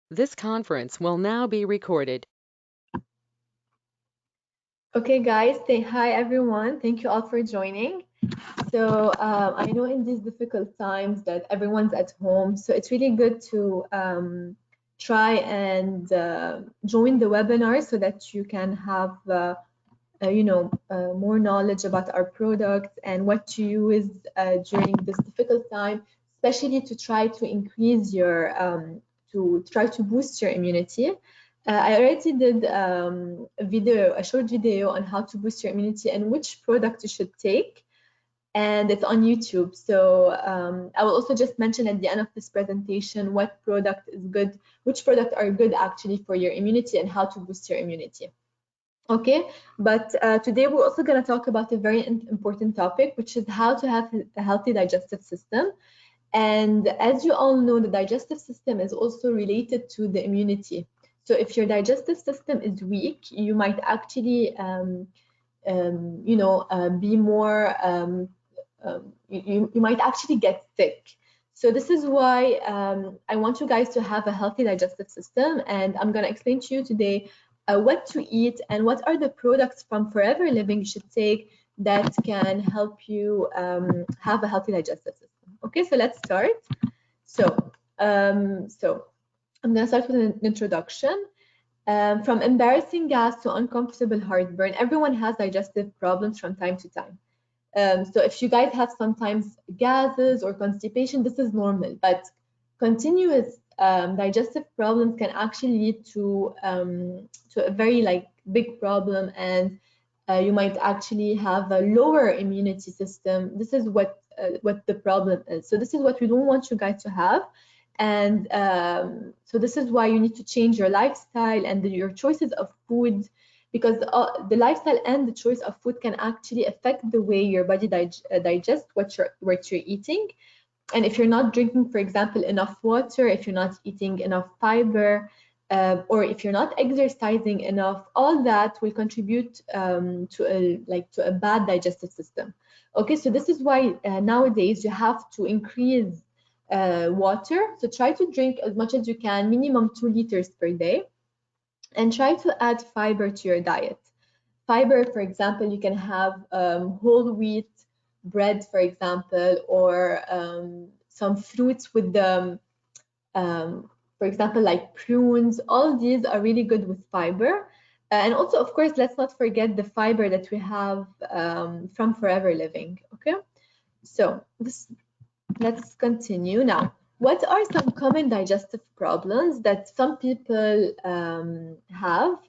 This conference will now be recorded. Okay, guys, say hi everyone. Thank you all for joining. So I know in these difficult times that everyone's at home, so it's really good to try and join the webinar so that you can have more knowledge about our products and what to use during this difficult time, especially to try to increase your to try to boost your immunity. I already did a short video on how to boost your immunity and which product you should take, and it's on YouTube. So I will also just mention at the end of this presentation what product is good, which product are good actually for your immunity and how to boost your immunity. Okay, but today we're also going to talk about a very important topic, which is how to have a healthy digestive system. And as you all know, the digestive system is also related to the immunity. So if your digestive system is weak, you might actually, be more, you might actually get sick. So this is why I want you guys to have a healthy digestive system, and I'm going to explain to you today what to eat and what are the products from Forever Living you should take that can help you have a healthy digestive system. Okay, so let's start. So, I'm going to start with an introduction. From embarrassing gas to uncomfortable heartburn, everyone has digestive problems from time to time. So if you guys have sometimes gases or constipation, this is normal, but continuous digestive problems can actually lead to a very big problem, and you might actually have a lower immunity system. This is what the problem is. So this is what we don't want you guys to have. And so this is why you need to change your lifestyle and your choices of food, because the lifestyle and the choice of food can actually affect the way your body digests what you're eating. And if you're not drinking, for example, enough water, if you're not eating enough fiber, or if you're not exercising enough, all that will contribute to a bad digestive system. Okay, so this is why nowadays you have to increase water. So try to drink as much as you can, minimum 2 liters per day, and try to add fiber to your diet. Fiber, for example, you can have whole wheat bread, for example, or some fruits with the, for example, like prunes. All these are really good with fiber. And also, of course, let's not forget the fiber that we have from Forever Living. Okay, so let's continue now. What are some common digestive problems that some people have?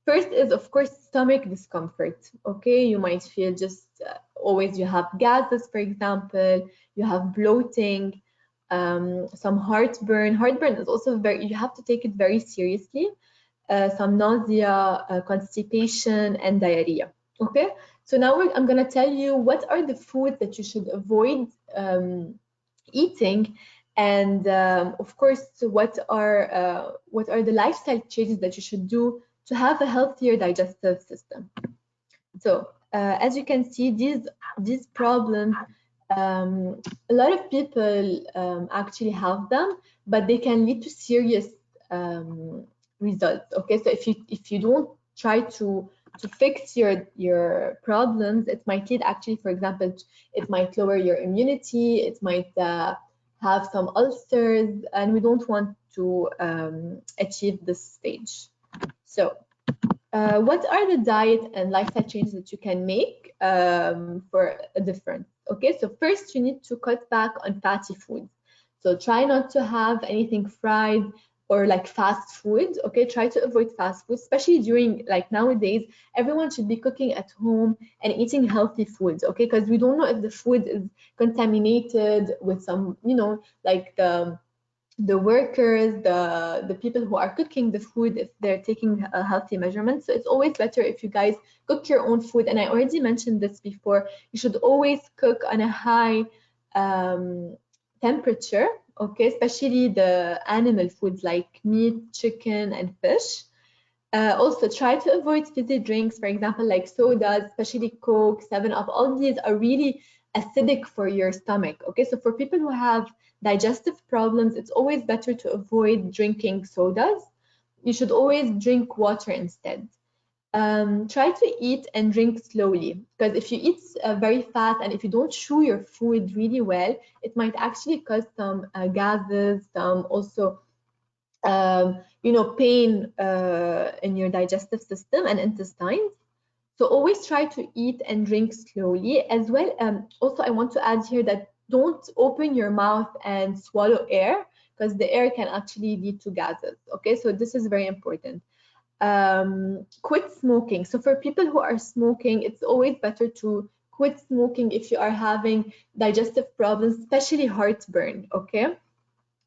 First is, of course, stomach discomfort. Okay, you might feel just always you have gases, for example, you have bloating, some heartburn. Heartburn is also you have to take it very seriously. Some nausea, constipation, and diarrhea. Okay, so now I'm going to tell you what are the foods that you should avoid eating, and of course what are the lifestyle changes that you should do to have a healthier digestive system. So as you can see, these problems, a lot of people actually have them, but they can lead to serious results. Okay, so if you don't try to fix your problems, it might lead actually, for example, it might lower your immunity, it might have some ulcers, and we don't want to achieve this stage. So what are the diet and lifestyle changes that you can make for a difference? Okay, so first you need to cut back on fatty foods. So try not to have anything fried or like fast food. Okay, try to avoid fast food, especially during like nowadays. Everyone should be cooking at home and eating healthy foods. Okay, because we don't know if the food is contaminated with some, like the workers, the people who are cooking the food, if they're taking a healthy measurement. So it's always better if you guys cook your own food. And I already mentioned this before, you should always cook on a high temperature, okay, especially the animal foods like meat, chicken, and fish. Also, try to avoid fizzy drinks, for example, like sodas, especially Coke, 7-Up. All these are really acidic for your stomach. Okay, so for people who have digestive problems, it's always better to avoid drinking sodas. You should always drink water instead. Try to eat and drink slowly, because if you eat very fast and if you don't chew your food really well, it might actually cause some gases, some also pain in your digestive system and intestines. So always try to eat and drink slowly as well. Also, I want to add here that don't open your mouth and swallow air, because the air can actually lead to gases. Okay, so this is very important. Quit smoking. So for people who are smoking, it's always better to quit smoking if you are having digestive problems, especially heartburn. Okay,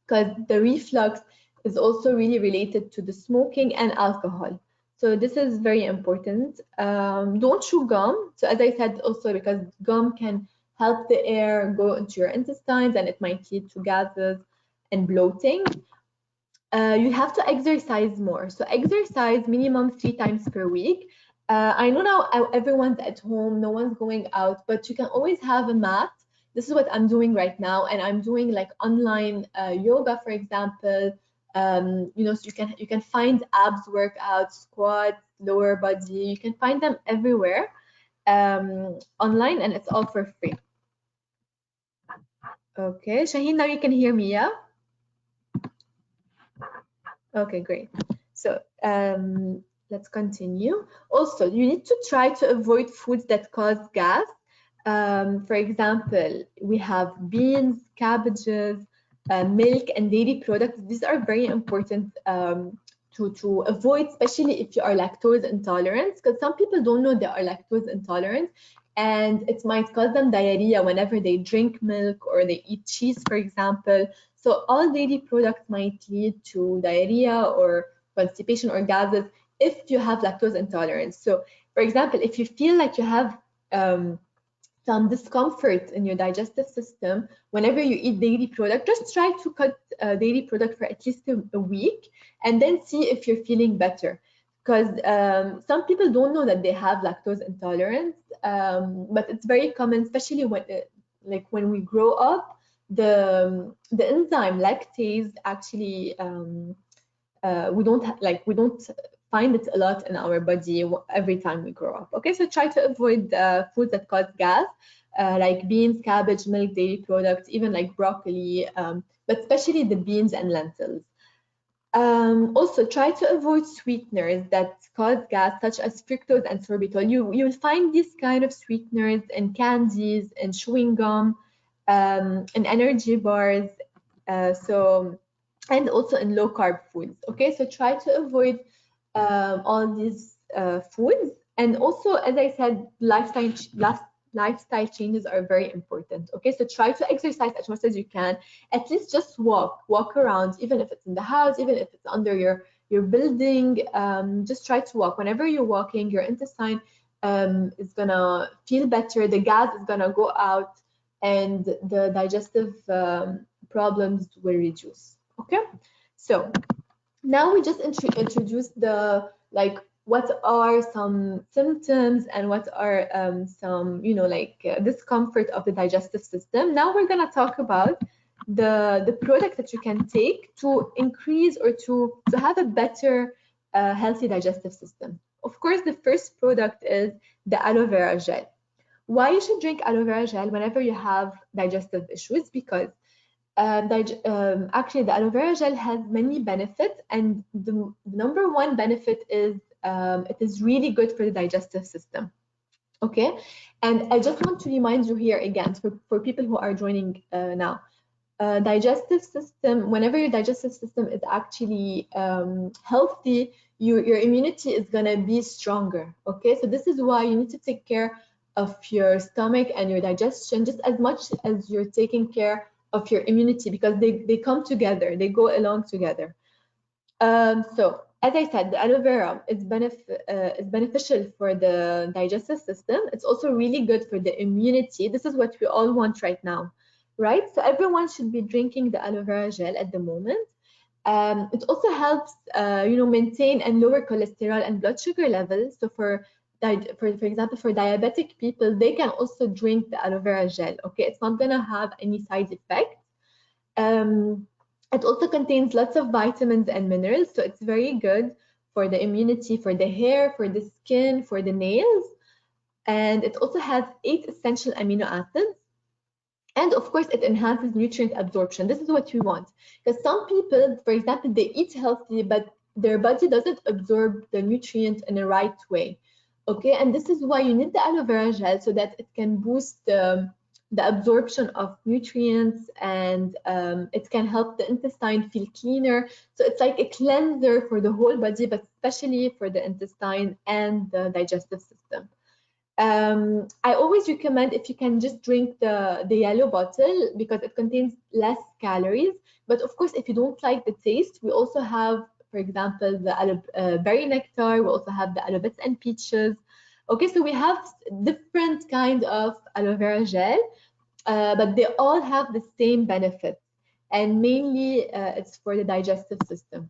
because the reflux is also really related to the smoking and alcohol. So this is very important. Don't chew gum. So as I said, also because gum can help the air go into your intestines and it might lead to gases and bloating. You have to exercise more. So exercise minimum 3 times per week. I know now everyone's at home, no one's going out, but you can always have a mat. This is what I'm doing right now, and I'm doing like online yoga, for example. So you can find abs workouts, squats, lower body. You can find them everywhere online, and it's all for free. Okay, Shaheen, now you can hear me, yeah? Okay, great. So let's continue. Also, you need to try to avoid foods that cause gas. For example, we have beans, cabbages, milk, and dairy products. These are very important to avoid, especially if you are lactose intolerant, because some people don't know they are lactose intolerant, and it might cause them diarrhea whenever they drink milk or they eat cheese, for example. So all dairy products might lead to diarrhea or constipation or gases if you have lactose intolerance. So, for example, if you feel like you have some discomfort in your digestive system whenever you eat dairy product, just try to cut dairy product for at least a week and then see if you're feeling better. Because some people don't know that they have lactose intolerance, but it's very common, especially when we grow up. The enzyme lactase actually we don't find it a lot in our body every time we grow up. Okay, so try to avoid foods that cause gas, like beans, cabbage, milk, dairy products, even like broccoli, but especially the beans and lentils. Also, try to avoid sweeteners that cause gas, such as fructose and sorbitol. You will find these kind of sweeteners in candies and chewing gum, in energy bars. And also in low carb foods. Okay, so try to avoid all these foods. And also, as I said, lifestyle changes are very important. Okay, so try to exercise as much as you can. At least just walk around, even if it's in the house, even if it's under your building. Just try to walk. Whenever you're walking, your intestine is gonna feel better. The gas is gonna go out, and the digestive problems will reduce. Okay, so now we just introduce the what are some symptoms and what are some discomfort of the digestive system. Now we're gonna talk about the product that you can take to increase or to have a better healthy digestive system. Of course, the first product is the aloe vera gel. Why you should drink aloe vera gel whenever you have digestive issues? Because actually, the aloe vera gel has many benefits, and the number one benefit is it is really good for the digestive system. Okay, and I just want to remind you here again for people who are joining now. Digestive system, whenever your digestive system is actually healthy, your immunity is gonna be stronger. Okay, so this is why you need to take care of your stomach and your digestion just as much as you're taking care of your immunity, because they come together, they go along together. So as I said, the aloe vera is beneficial for the digestive system. It's also really good for the immunity. This is what we all want right now, right? So everyone should be drinking the aloe vera gel at the moment. It also helps, maintain and lower cholesterol and blood sugar levels. So for for example, for diabetic people, they can also drink the aloe vera gel. Okay, it's not gonna have any side effects. It also contains lots of vitamins and minerals, so it's very good for the immunity, for the hair, for the skin, for the nails. And it also has 8 essential amino acids. And of course, it enhances nutrient absorption. This is what we want. Because some people, for example, they eat healthy, but their body doesn't absorb the nutrient in the right way. Okay, and this is why you need the aloe vera gel, so that it can boost the absorption of nutrients, and it can help the intestine feel cleaner. So it's like a cleanser for the whole body, but especially for the intestine and the digestive system. I always recommend, if you can, just drink the yellow bottle because it contains less calories. But of course, if you don't like the taste, we also have, for example, the aloe berry nectar. We also have the aloe bits and peaches. Okay, so we have different kind of aloe vera gel, but they all have the same benefits, and mainly it's for the digestive system.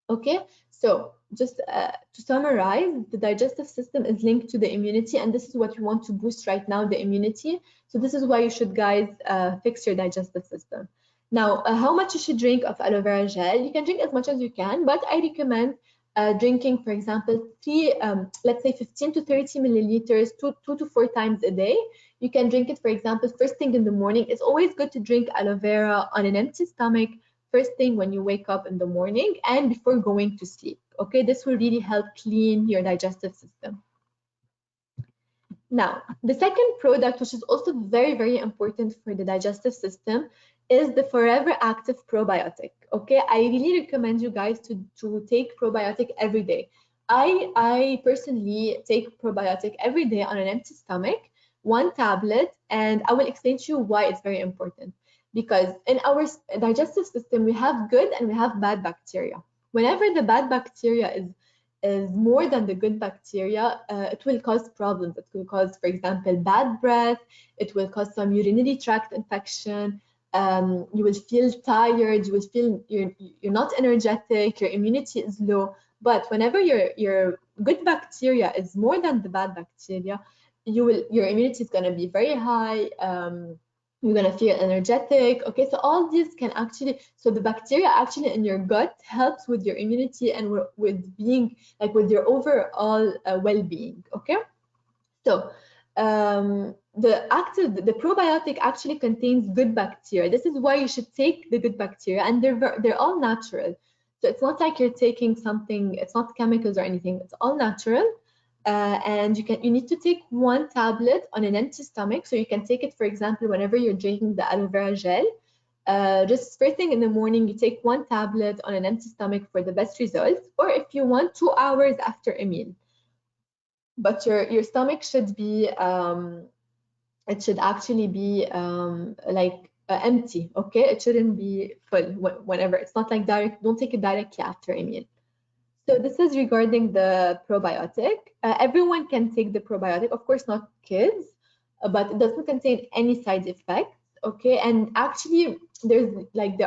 Okay, so just to summarize, the digestive system is linked to the immunity, and this is what we want to boost right now, the immunity. So this is why you should, guys, fix your digestive system. Now, how much you should drink of aloe vera gel? You can drink as much as you can, but I recommend drinking, for example, let's say 15 to 30 milliliters, two to four times a day. You can drink it, for example, first thing in the morning. It's always good to drink aloe vera on an empty stomach, first thing when you wake up in the morning and before going to sleep. Okay, this will really help clean your digestive system. Now, the second product, which is also very, very important for the digestive system, is the Forever Active Probiotic. Okay, I really recommend you guys to take probiotic every day. I personally take probiotic every day on an empty stomach, 1 tablet, and I will explain to you why it's very important. Because in our digestive system, we have good and we have bad bacteria. Whenever the bad bacteria is more than the good bacteria, it will cause problems. It will cause, for example, bad breath. It will cause some urinary tract infection. You will feel tired. You will feel you're not energetic. Your immunity is low. But whenever your good bacteria is more than the bad bacteria, your immunity is going to be very high. You're gonna feel energetic. Okay, so all these can actually, so the bacteria actually in your gut helps with your immunity and with being, like, with your overall well-being. Okay, so the probiotic actually contains good bacteria. This is why you should take the good bacteria, and they're all natural. So it's not like you're taking something, it's not chemicals or anything, it's all natural. And you need to take 1 tablet on an empty stomach. So you can take it, for example, whenever you're drinking the aloe vera gel. Just first thing in the morning, you take 1 tablet on an empty stomach for the best results, or if you want, 2 hours after a meal. But your stomach should be, it should actually be like empty. Okay, it shouldn't be full whenever. It's not like direct. Don't take it directly after a meal. So this is regarding the probiotic. Everyone can take the probiotic, of course not kids, but it doesn't contain any side effects. Okay, and actually there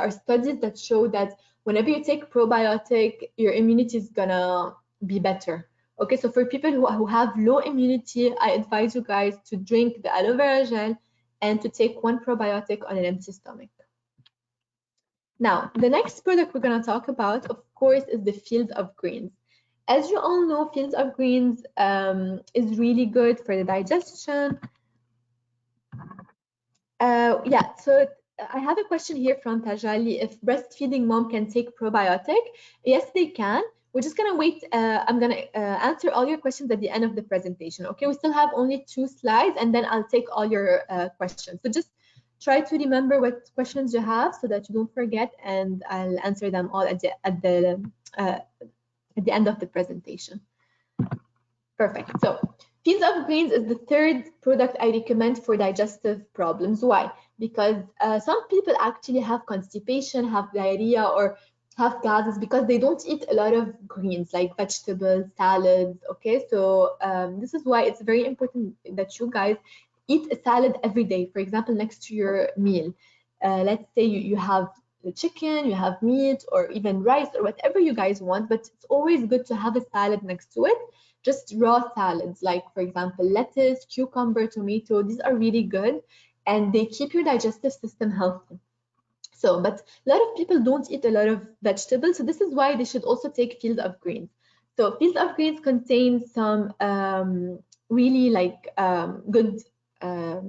are studies that show that whenever you take probiotic, your immunity is gonna be better. Okay, so for people who have low immunity, I advise you guys to drink the aloe vera gel and to take 1 probiotic on an empty stomach. Now, the next product we're going to talk about, of course, is the field of greens. As you all know, fields of greens is really good for the digestion. Yeah, so I have a question here from Tajali. If breastfeeding mom can take probiotic? Yes, they can. We're just going to wait. I'm going to answer all your questions at the end of the presentation. Okay, we still have only 2 slides, and then I'll take all your questions. So just try to remember what questions you have so that you don't forget, and I'll answer them all at the end of the presentation. Perfect. So fields of greens is the 3rd product I recommend for digestive problems. Why? Because some people actually have constipation, have diarrhea, or have gases because they don't eat a lot of greens like vegetables, salads. Okay, so this is why it's very important that you guys eat a salad every day, for example, next to your meal. Let's say you have chicken, you have meat, or even rice, or whatever you guys want, but it's always good to have a salad next to it. Just raw salads, like for example, lettuce, cucumber, tomato. These are really good and they keep your digestive system healthy. So, but a lot of people don't eat a lot of vegetables, so this is why they should also take fields of greens. So fields of greens contain some really like good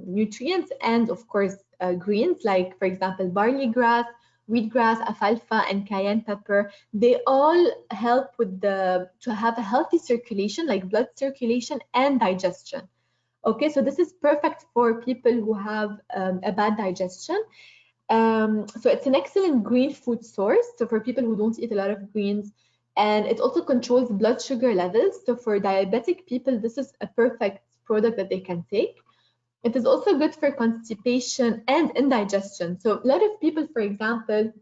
nutrients, and of course greens, like for example barley grass, wheatgrass, alfalfa, and cayenne pepper. They all help with to have a healthy circulation, like blood circulation and digestion. Okay, so this is perfect for people who have a bad digestion. So it's an excellent green food source. So for people who don't eat a lot of greens, and it also controls blood sugar levels. So for diabetic people, this is a perfect product that they can take. It is also good for constipation and indigestion. So a lot of people, for example,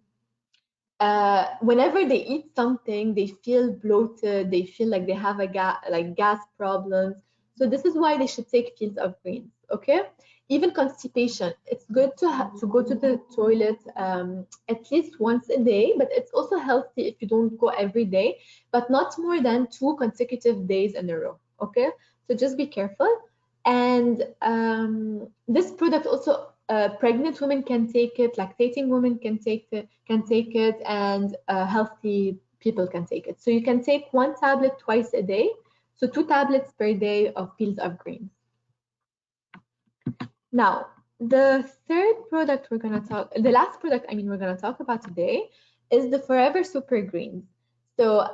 whenever they eat something, they feel bloated, they feel like they have a gas problems. So this is why they should take fields of greens. Okay, even constipation, it's good to go to the toilet at least once a day, but it's also healthy if you don't go every day, but not more than 2 consecutive days in a row. Okay, so just be careful. And this product also, pregnant women can take it, lactating women can take it, and healthy people can take it. So you can take 1 tablet twice a day, so 2 tablets per day of fields of greens. Now, the last product we're gonna talk about today is the Forever Super Greens. So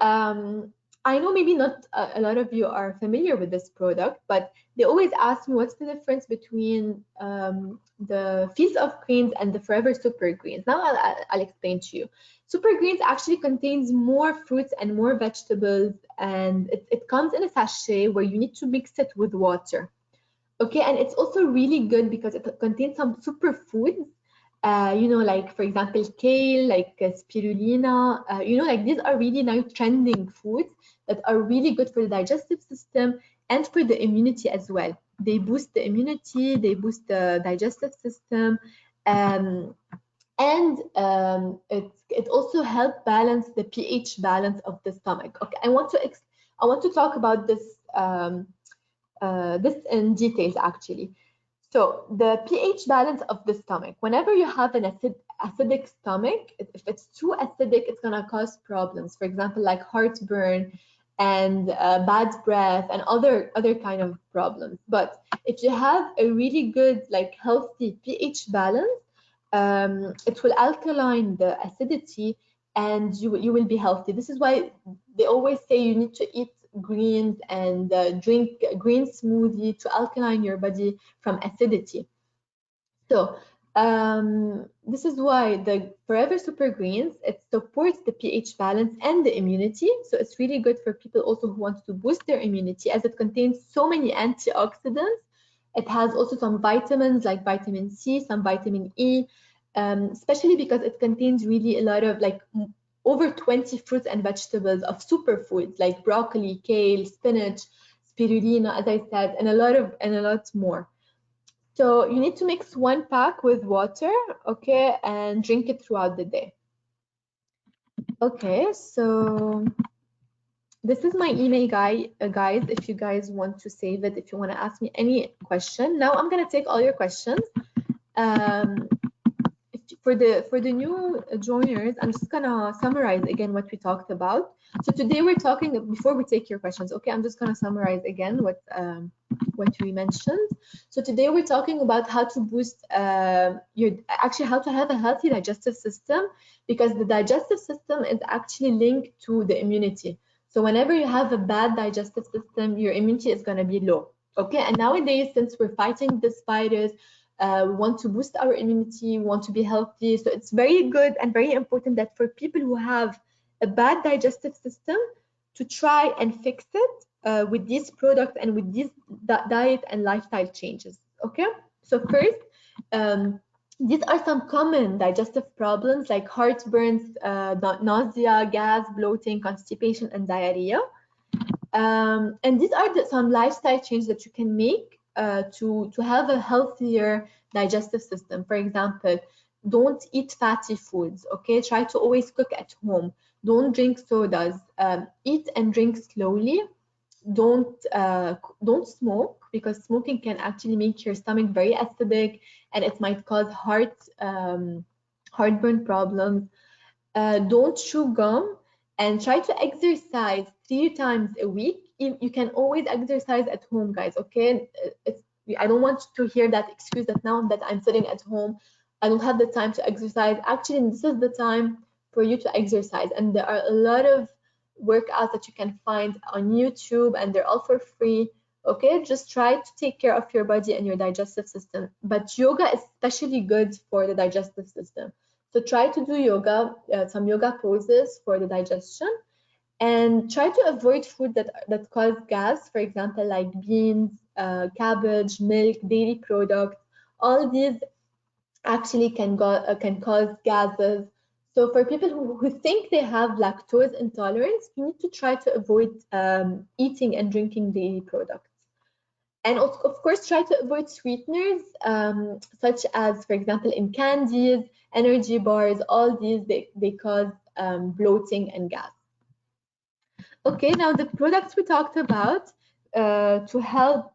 I know maybe not a lot of you are familiar with this product, but they always ask me what's the difference between the Fields of Greens and the Forever Super Greens. Now I'll explain to you. Super Greens actually contains more fruits and more vegetables, and it comes in a sachet where you need to mix it with water. Okay, and it's also really good because it contains some superfoods, like for example, kale, like spirulina, like these are really now trending foods that are really good for the digestive system and for the immunity as well. They boost the immunity, they boost the digestive system, and it also helps balance the pH balance of the stomach. Okay, I want to talk about this in details actually. So the pH balance of the stomach, whenever you have an acidic stomach, if it's too acidic, it's gonna cause problems. For example, like heartburn and bad breath and other kind of problems. But if you have a really good, like healthy pH balance, it will alkaline the acidity and you will be healthy. This is why they always say you need to eat greens and drink green smoothie to alkaline your body from acidity. So this is why the Forever Super Greens, it supports the pH balance and the immunity. So it's really good for people also who want to boost their immunity, as it contains so many antioxidants. It has also some vitamins like vitamin C, some vitamin E, especially because it contains really a lot of over 20 fruits and vegetables of superfoods like broccoli, kale, spinach, spirulina, as I said, and a lot more. So you need to mix 1 pack with water, okay, and drink it throughout the day. Okay, so this is my email, guys, if you guys want to save it, if you want to ask me any question. Now I'm gonna take all your questions. For the new joiners, I'm just gonna summarize again what we talked about. So today we're talking, before we take your questions, okay, I'm just gonna summarize again what we mentioned. So today we're talking about how to boost how to have a healthy digestive system, because the digestive system is actually linked to the immunity. So whenever you have a bad digestive system, your immunity is going to be low. Okay, and nowadays, since we're fighting this virus, we want to boost our immunity, we want to be healthy. So it's very good and very important that for people who have a bad digestive system, to try and fix it with these products and with these diet and lifestyle changes. Okay, so first, these are some common digestive problems like heartburns, nausea, gas, bloating, constipation, and diarrhea. And these are some lifestyle changes that you can make to have a healthier digestive system. For example, don't eat fatty foods, okay? Try to always cook at home. Don't drink sodas. Eat and drink slowly. Don't smoke, because smoking can actually make your stomach very acidic, and it might cause heartburn problems. Don't chew gum, and try to exercise 3 times a week. You can always exercise at home, guys, okay? I don't want to hear that excuse that now that I'm sitting at home, I don't have the time to exercise. Actually, this is the time for you to exercise, and there are a lot of workouts that you can find on YouTube, and they're all for free. Okay, just try to take care of your body and your digestive system. But yoga is especially good for the digestive system. So try to do yoga, some yoga poses for the digestion, and try to avoid food that cause gas, for example, like beans, cabbage, milk, dairy products. All these actually can cause gases. So for people who think they have lactose intolerance, you need to try to avoid eating and drinking dairy products. And of course, try to avoid sweeteners, such as, for example, in candies, energy bars. All these, they cause bloating and gas. Okay, now the products we talked about to help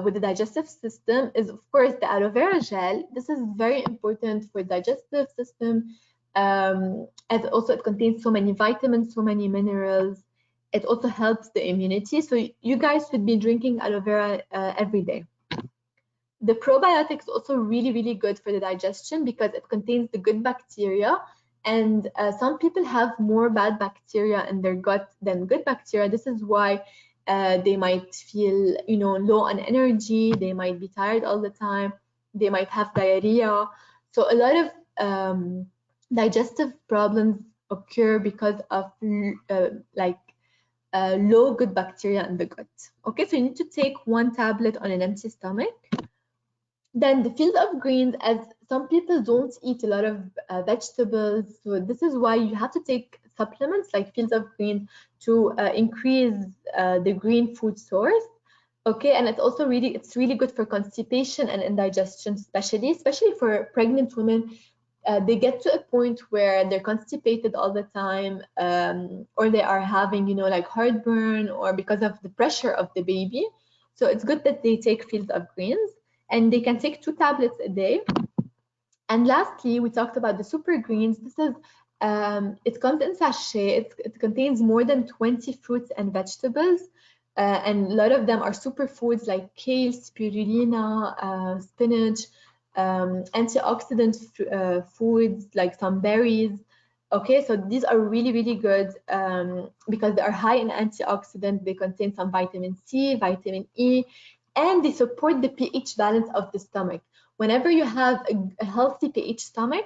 with the digestive system is, of course, the aloe vera gel. This is very important for digestive system, as also it contains so many vitamins, so many minerals. It also helps the immunity. So you guys should be drinking aloe vera every day. The probiotic is also really, really good for the digestion because it contains the good bacteria. And some people have more bad bacteria in their gut than good bacteria. This is why they might feel, low on energy. They might be tired all the time. They might have diarrhea. So a lot of digestive problems occur because of low good bacteria in the gut. Okay, so you need to take 1 tablet on an empty stomach. Then the field of greens, as some people don't eat a lot of vegetables, so this is why you have to take supplements like fields of greens to increase the green food source. Okay, and it's really good for constipation and indigestion, especially for pregnant women. They get to a point where they're constipated all the time, or they are having, like heartburn, or because of the pressure of the baby. So it's good that they take fields of greens, and they can take 2 tablets a day. And lastly, we talked about the super greens. This is it comes in sachet. It contains more than 20 fruits and vegetables, and a lot of them are superfoods like kale, spirulina, spinach, antioxidant foods like some berries. Okay, so these are really, really good because they are high in antioxidant. They contain some vitamin C, vitamin E, and they support the pH balance of the stomach. Whenever you have a healthy pH stomach,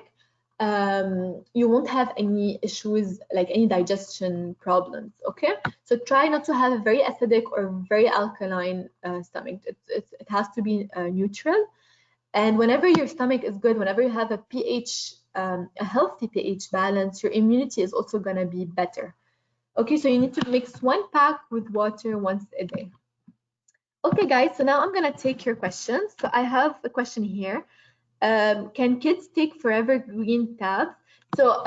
you won't have any issues like any digestion problems. Okay, so try not to have a very acidic or very alkaline stomach. It has to be neutral. And whenever your stomach is good, whenever you have a pH, a healthy pH balance, your immunity is also gonna be better. Okay, so you need to mix 1 pack with water once a day. Okay, guys, so now I'm gonna take your questions. So I have a question here. Can kids take forever green tabs? So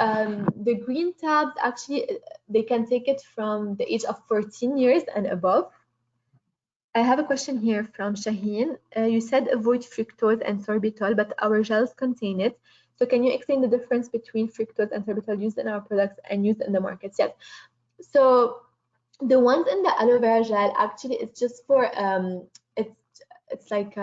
the green tabs, actually, they can take it from the age of 14 years and above. I have a question here from Shaheen. You said avoid fructose and sorbitol, but our gels contain it. So can you explain the difference between fructose and sorbitol used in our products and used in the markets? Yes. So the ones in the aloe vera gel, actually, it's just for it's like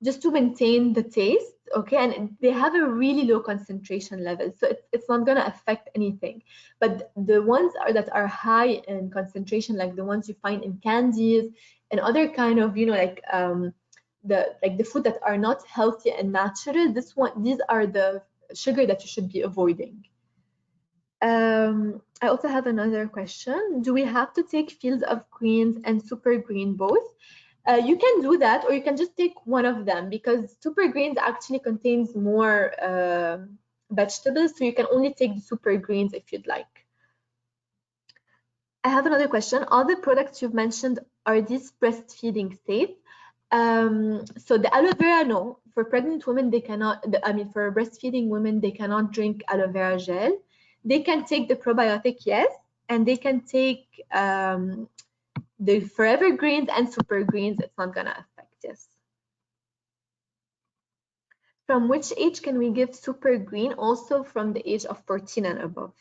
just to maintain the taste, okay? And they have a really low concentration level, so it's not gonna affect anything. But the ones that are high in concentration, like the ones you find in candies and other kind of, the food that are not healthy and natural, these are the sugar that you should be avoiding. I also have another question. Do we have to take fields of greens and super green both? You can do that, or you can just take one of them, because super greens actually contains more vegetables, so you can only take the super greens if you'd like. I have another question. All the products you've mentioned, are these breastfeeding safe? So the aloe vera, no. for pregnant women, they cannot, I mean, for breastfeeding women, they cannot drink aloe vera gel. They can take the probiotic, yes, and they can take the forever greens and super greens. It's not gonna affect, yes. From which age can we give super green? Also from the age of 14 and above.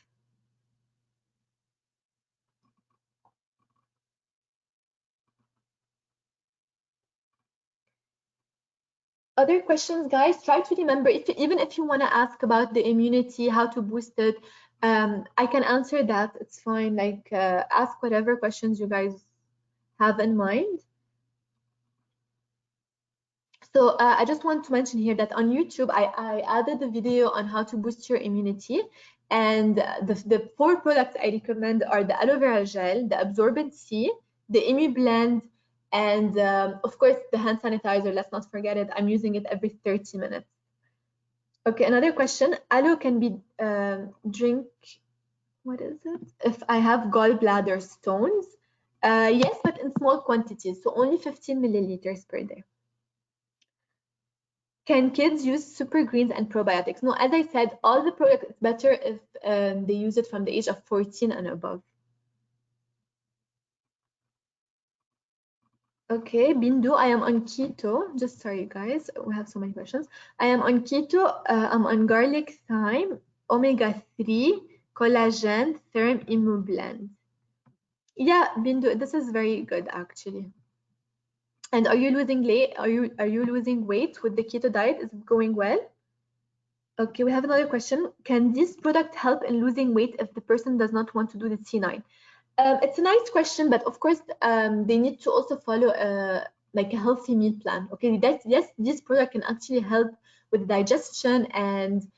Other questions, guys? Try to remember, even if you want to ask about the immunity, how to boost it, I can answer that. It's fine. Like, ask whatever questions you guys have in mind. So I just want to mention here that on YouTube, I added a video on how to boost your immunity. And the 4 products I recommend are the aloe vera gel, the absorbent C, the Blend, and of course the hand sanitizer. Let's not forget it. I'm using it every 30 minutes. Okay, another question. Aloe can be drink. What is it? If I have gallbladder stones, yes, but in small quantities, so only 15 milliliters per day. Can kids use super greens and probiotics? No, as I said, all the products, it's better if they use it from the age of 14 and above. Okay, Bindu, I am on keto. Just sorry, guys, we have so many questions. I am on keto. I'm on garlic, thyme, omega-3, collagen, therm, blend. Yeah, Bindu, this is very good actually. And are you losing weight with the keto diet? Is it going well? Okay, we have another question. Can this product help in losing weight if the person does not want to do the C9? It's a nice question, but of course, they need to also follow like a healthy meal plan. Okay, yes, this product can actually help with digestion and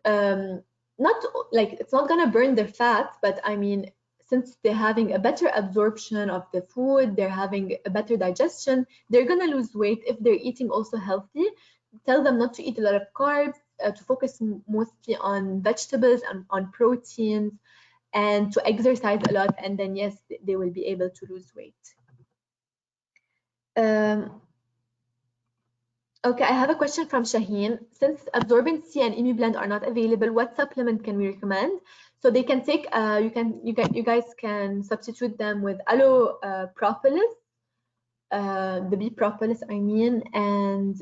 not like it's not gonna burn their fat, but I mean, since they're having a better absorption of the food, they're having a better digestion, they're gonna lose weight if they're eating also healthy. Tell them not to eat a lot of carbs, to focus mostly on vegetables and on proteins, and to exercise a lot, and then yes, they will be able to lose weight. Okay, I have a question from Shaheen. Since absorbent C and Blend are not available, what supplement can we recommend? So they can take, you guys can substitute them with aloe propolis, the bee propolis, I mean, and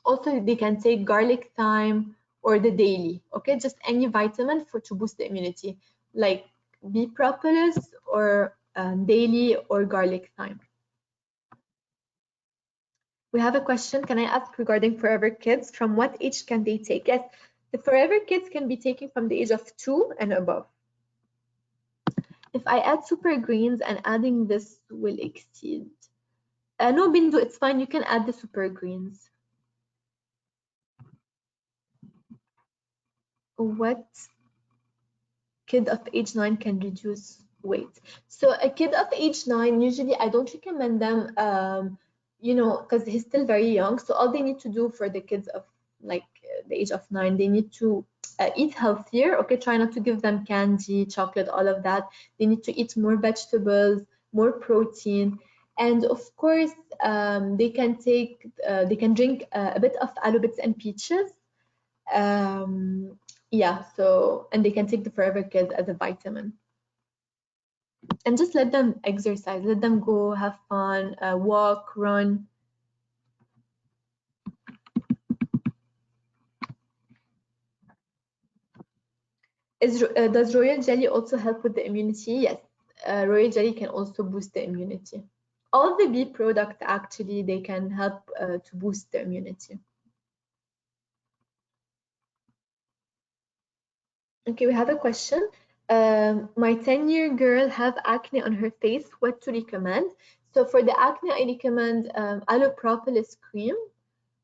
also they can take garlic, thyme, or the daily. Okay, just any vitamin to boost the immunity, like bee propolis or daily or garlic, thyme. We have a question. Can I ask regarding Forever Kids? From what age can they take? Yes, the Forever Kids can be taken from the age of 2 and above. If I add super greens and adding this will exceed. No, Bindu, it's fine. You can add the super greens. What kid of age 9 can reduce weight? So a kid of age 9, usually I don't recommend them, you know, because he's still very young. So all they need to do for the kids of like the age of 9, they need to eat healthier. Okay, try not to give them candy, chocolate, all of that. They need to eat more vegetables, more protein, and of course they can drink a bit of aloe bits and peaches. Yeah, so, and they can take the Forever Kids as a vitamin. And just let them exercise, let them go have fun, walk, run. Does royal jelly also help with the immunity? Yes, royal jelly can also boost the immunity. All the bee products actually, they can help to boost the immunity. Okay, we have a question. My 10-year girl have acne on her face. What to recommend? So for the acne, I recommend aloe propolis cream,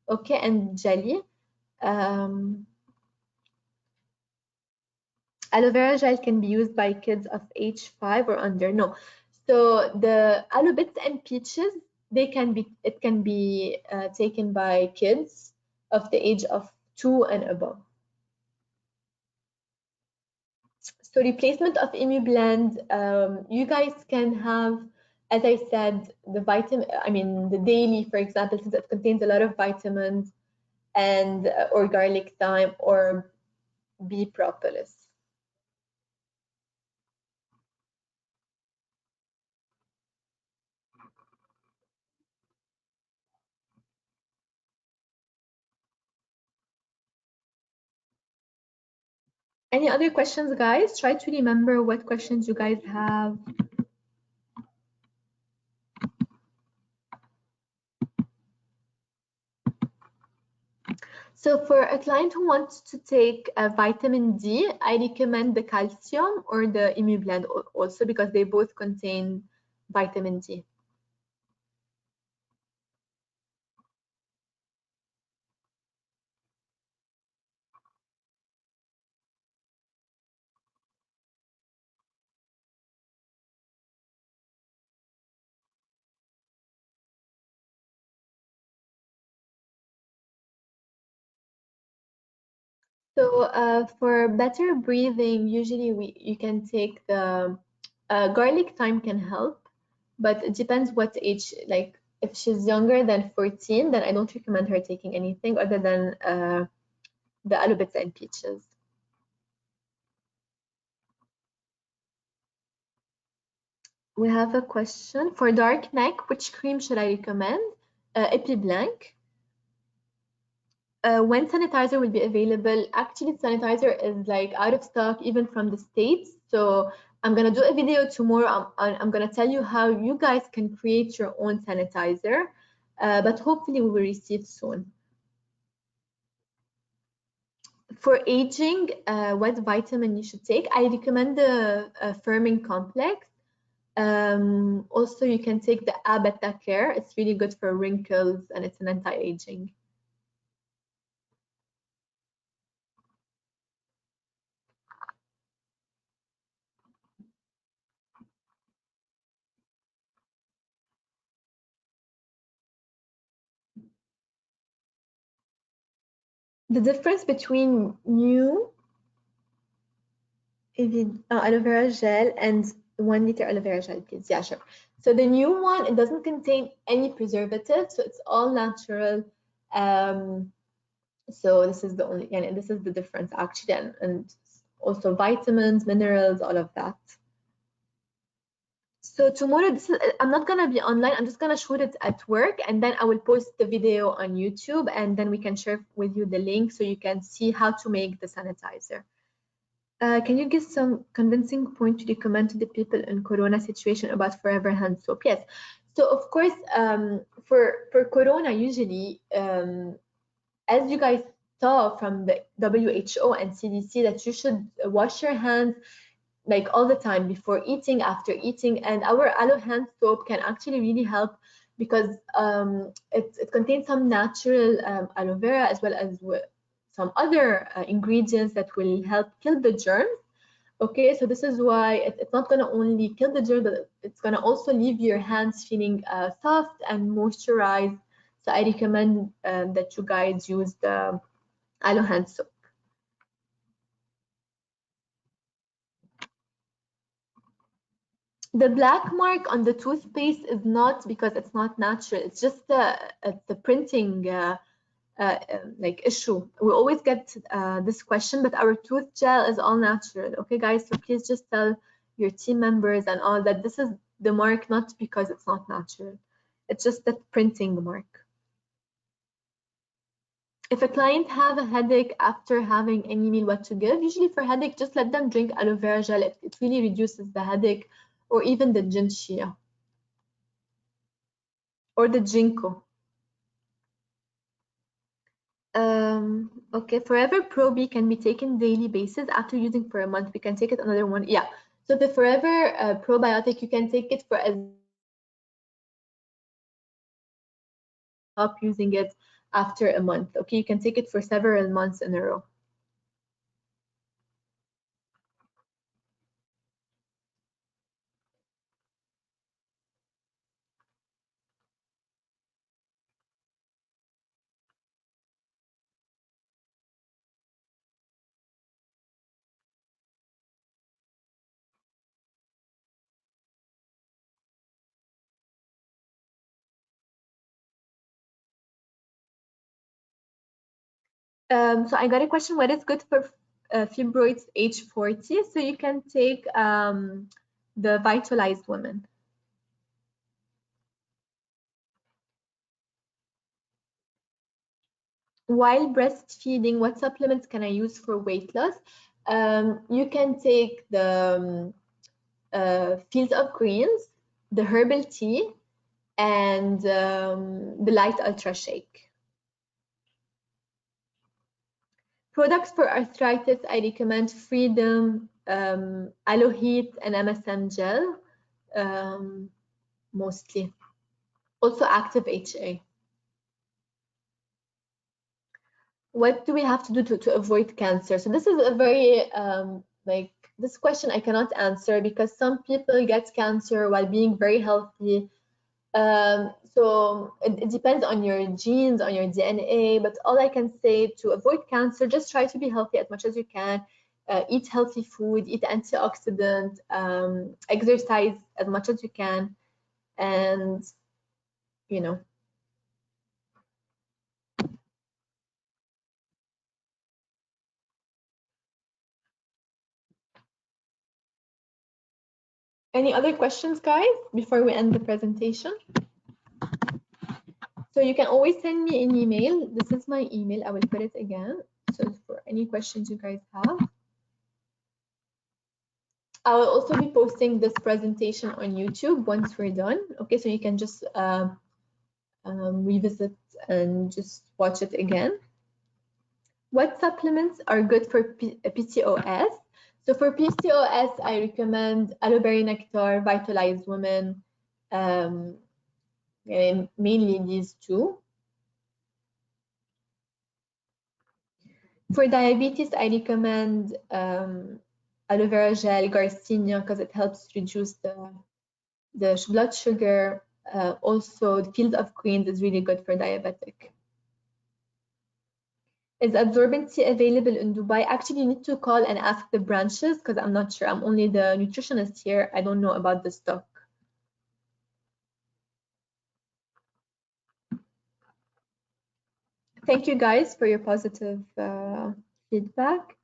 okay, and jelly. Aloe vera gel can be used by kids of age 5 or under. No, so the aloe bits and peaches, it can be taken by kids of the age of 2 and above. So replacement of Blend, you guys can have, as I said, the daily, for example, since it contains a lot of vitamins. and or garlic thyme or bee propolis. Any other questions, guys? Try to remember what questions you guys have. So for a client who wants to take vitamin D, I recommend the calcium or the Immublend also because they both contain vitamin D. So for better breathing, usually you can take the garlic thyme can help, but it depends what age. Like if she's younger than 14, then I don't recommend her taking anything other than the aloe vera and peaches. We have a question for dark neck. Which cream should I recommend? Epiblanc. When sanitizer will be available? Actually, sanitizer is like out of stock even from the States. So I'm gonna do a video tomorrow. I'm gonna tell you how you guys can create your own sanitizer, but hopefully we will receive soon. For aging, what vitamin you should take? I recommend the firming complex. Also, you can take the Abeta Care. It's really good for wrinkles and it's an anti-aging. The difference between new aloe vera gel and 1 liter aloe vera gel, please. Yeah, sure. So the new one, it doesn't contain any preservative, so it's all natural. So this is the only, and this is the difference actually, and also vitamins, minerals, all of that. So tomorrow, I'm not gonna be online. I'm just gonna shoot it at work, and then I will post the video on YouTube, and then we can share with you the link so you can see how to make the sanitizer. Can you give some convincing point to recommend to the people in Corona situation about Forever hand soap? Yes. So of course, for Corona, usually, as you guys saw from the WHO and CDC, that you should wash your hands like all the time before eating, after eating, and our aloe hand soap can actually really help because it contains some natural aloe vera as well as some other ingredients that will help kill the germs. Okay, so this is why it's not going to only kill the germs, but it's going to also leave your hands feeling soft and moisturized. So I recommend that you guys use the aloe hand soap. The black mark on the toothpaste is not because it's not natural. It's just the printing like issue. We always get this question, but our tooth gel is all natural. Okay, guys, so please just tell your team members and all that this is the mark, not because it's not natural. It's just that printing mark. If a client have a headache after having any meal, what to give? Usually for headache, just let them drink aloe vera gel. It really reduces the headache, or even the ginseng or the ginkgo. Okay, Forever Pro B can be taken daily basis after using for a month. We can take it another one. Yeah. So the Forever probiotic, you can take it for as stop using it after a month. Okay, you can take it for several months in a row. So I got a question, what is good for fibroids age 40? So you can take the Vitalized Women. While breastfeeding, what supplements can I use for weight loss? You can take the Fields of Greens, the herbal tea, and the Light Ultra Shake. Products for arthritis, I recommend Freedom, Aloe Heat, and MSM Gel, mostly. Also Active HA. What do we have to do to avoid cancer? So this is a very like this question I cannot answer because some people get cancer while being very healthy. So it depends on your genes, on your DNA. But all I can say to avoid cancer, just try to be healthy as much as you can. Eat healthy food, eat antioxidant, exercise as much as you can, and you know. Any other questions, guys, before we end the presentation? So you can always send me an email. This is my email. I will put it again. So for any questions you guys have. I will also be posting this presentation on YouTube once we're done. Okay, so you can just revisit and just watch it again. What supplements are good for PCOS? So for PCOS, I recommend aloe berry nectar, Vitalized Women, mainly these two. For diabetes, I recommend aloe vera gel, Garcinia, because it helps reduce the blood sugar. Also, the Field of Greens is really good for diabetic. Is absorbent tea available in Dubai? Actually, you need to call and ask the branches because I'm not sure. I'm only the nutritionist here. I don't know about the stock. Thank you guys for your positive feedback.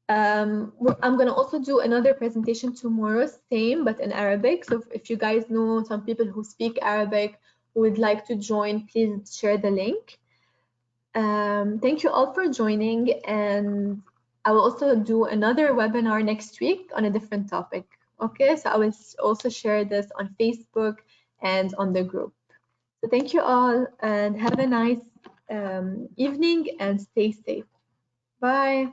I'm gonna also do another presentation tomorrow, same but in Arabic. So if you guys know some people who speak Arabic who would like to join, please share the link. Thank you all for joining, and I will also do another webinar next week on a different topic. Okay, so I will also share this on Facebook and on the group. So thank you all and have a nice evening and stay safe. Bye.